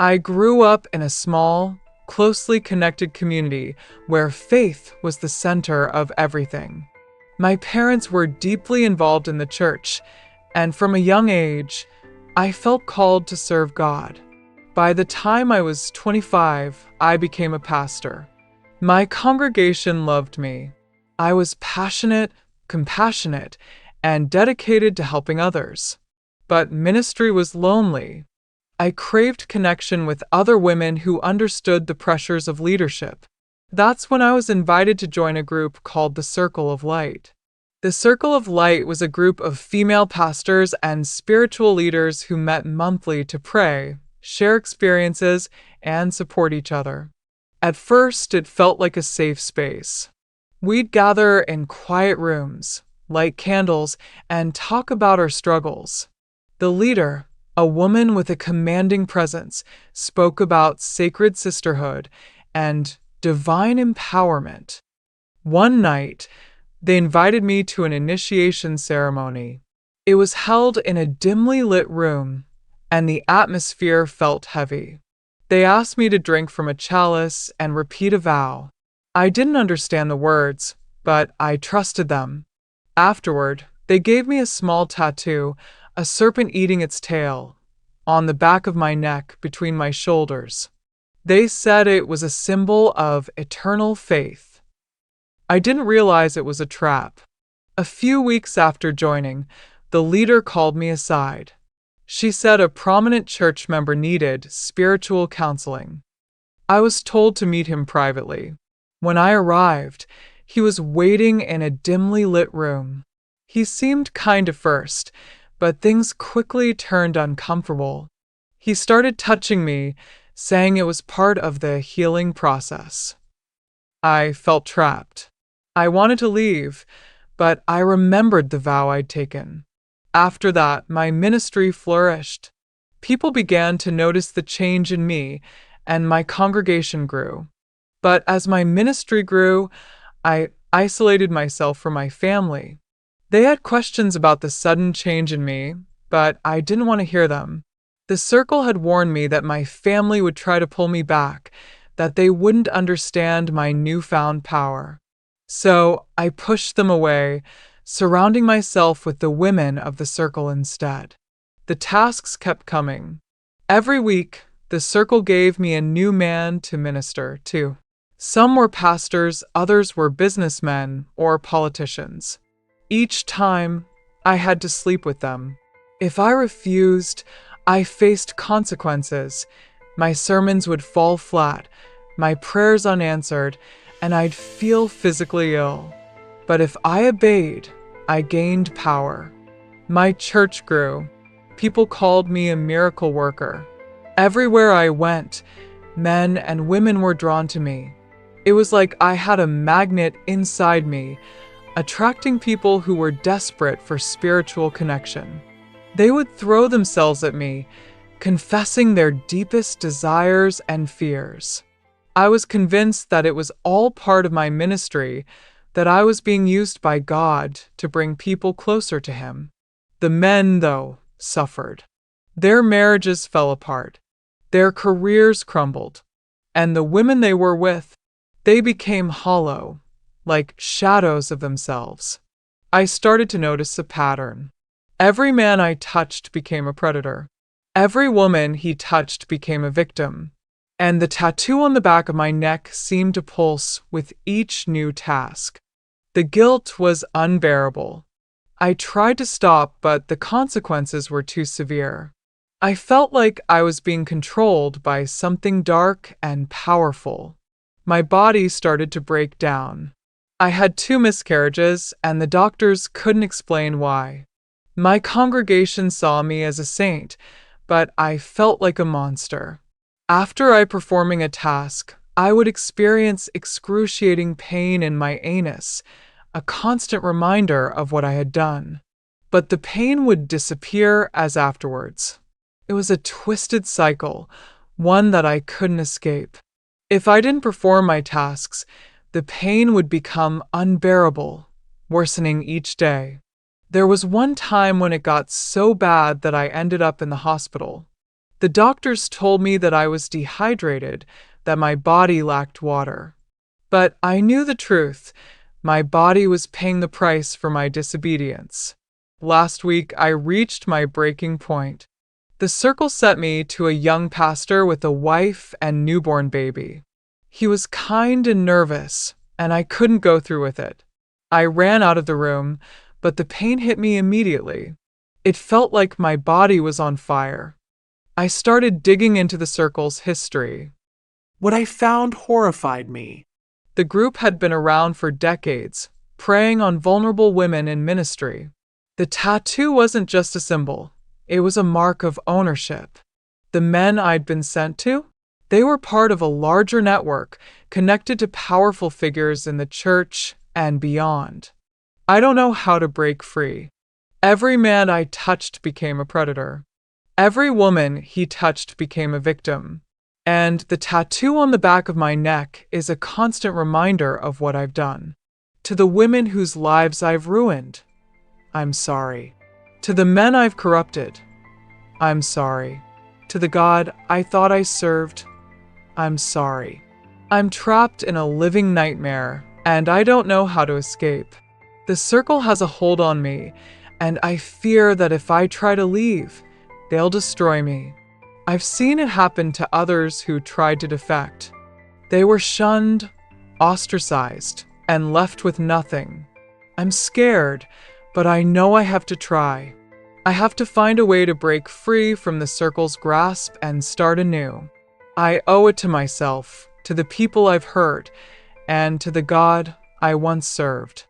I grew up in a small, closely connected community where faith was the center of everything. My parents were deeply involved in the church, and from a young age, I felt called to serve God. By the time I was 25, I became a pastor. My congregation loved me. I was passionate, compassionate, and dedicated to helping others. But ministry was lonely. I craved connection with other women who understood the pressures of leadership. That's when I was invited to join a group called the Circle of Light. The Circle of Light was a group of female pastors and spiritual leaders who met monthly to pray, share experiences, and support each other. At first, it felt like a safe space. We'd gather in quiet rooms, light candles, and talk about our struggles. The leader, a woman with a commanding presence, spoke about sacred sisterhood and divine empowerment. One night, they invited me to an initiation ceremony. It was held in a dimly lit room, and the atmosphere felt heavy. They asked me to drink from a chalice and repeat a vow. I didn't understand the words, but I trusted them. Afterward, they gave me a small tattoo, a serpent eating its tail, on the back of my neck between my shoulders. They said it was a symbol of eternal faith. I didn't realize it was a trap. A few weeks after joining, the leader called me aside. She said a prominent church member needed spiritual counseling. I was told to meet him privately. When I arrived, he was waiting in a dimly lit room. He seemed kind at first, but things quickly turned uncomfortable. He started touching me, saying it was part of the healing process. I felt trapped. I wanted to leave, but I remembered the vow I'd taken. After that, my ministry flourished. People began to notice the change in me, and my congregation grew. But as my ministry grew, I isolated myself from my family. They had questions about the sudden change in me, but I didn't want to hear them. The circle had warned me that my family would try to pull me back, that they wouldn't understand my newfound power. So I pushed them away, surrounding myself with the women of the circle instead. The tasks kept coming. Every week, the circle gave me a new man to minister to. Some were pastors, others were businessmen or politicians. Each time, I had to sleep with them. If I refused, I faced consequences. My sermons would fall flat, my prayers unanswered, and I'd feel physically ill. But if I obeyed, I gained power. My church grew. People called me a miracle worker. Everywhere I went, men and women were drawn to me. It was like I had a magnet inside me, attracting people who were desperate for spiritual connection. They would throw themselves at me, confessing their deepest desires and fears. I was convinced that it was all part of my ministry, that I was being used by God to bring people closer to Him. The men, though, suffered. Their marriages fell apart. Their careers crumbled. And the women they were with, they became hollow, like shadows of themselves. I started to notice a pattern. Every man I touched became a predator. Every woman he touched became a victim. And the tattoo on the back of my neck seemed to pulse with each new task. The guilt was unbearable. I tried to stop, but the consequences were too severe. I felt like I was being controlled by something dark and powerful. My body started to break down. I had 2 miscarriages, and the doctors couldn't explain why. My congregation saw me as a saint, but I felt like a monster. After I performing a task, I would experience excruciating pain in my anus, a constant reminder of what I had done. But the pain would disappear as afterwards. It was a twisted cycle, one that I couldn't escape. If I didn't perform my tasks, the pain would become unbearable, worsening each day. There was one time when it got so bad that I ended up in the hospital. The doctors told me that I was dehydrated, that my body lacked water. But I knew the truth. My body was paying the price for my disobedience. Last week, I reached my breaking point. The circle sent me to a young pastor with a wife and newborn baby. He was kind and nervous, and I couldn't go through with it. I ran out of the room, but the pain hit me immediately. It felt like my body was on fire. I started digging into the circle's history. What I found horrified me. The group had been around for decades, preying on vulnerable women in ministry. The tattoo wasn't just a symbol, it was a mark of ownership. The men I'd been sent to? They were part of a larger network, connected to powerful figures in the church and beyond. I don't know how to break free. Every man I touched became a predator. Every woman he touched became a victim. And the tattoo on the back of my neck is a constant reminder of what I've done. To the women whose lives I've ruined, I'm sorry. To the men I've corrupted, I'm sorry. To the God I thought I served, I'm sorry. I'm trapped in a living nightmare, and I don't know how to escape. The circle has a hold on me, and I fear that if I try to leave, they'll destroy me. I've seen it happen to others who tried to defect. They were shunned, ostracized, and left with nothing. I'm scared, but I know I have to try. I have to find a way to break free from the circle's grasp and start anew. I owe it to myself, to the people I've hurt, and to the God I once served.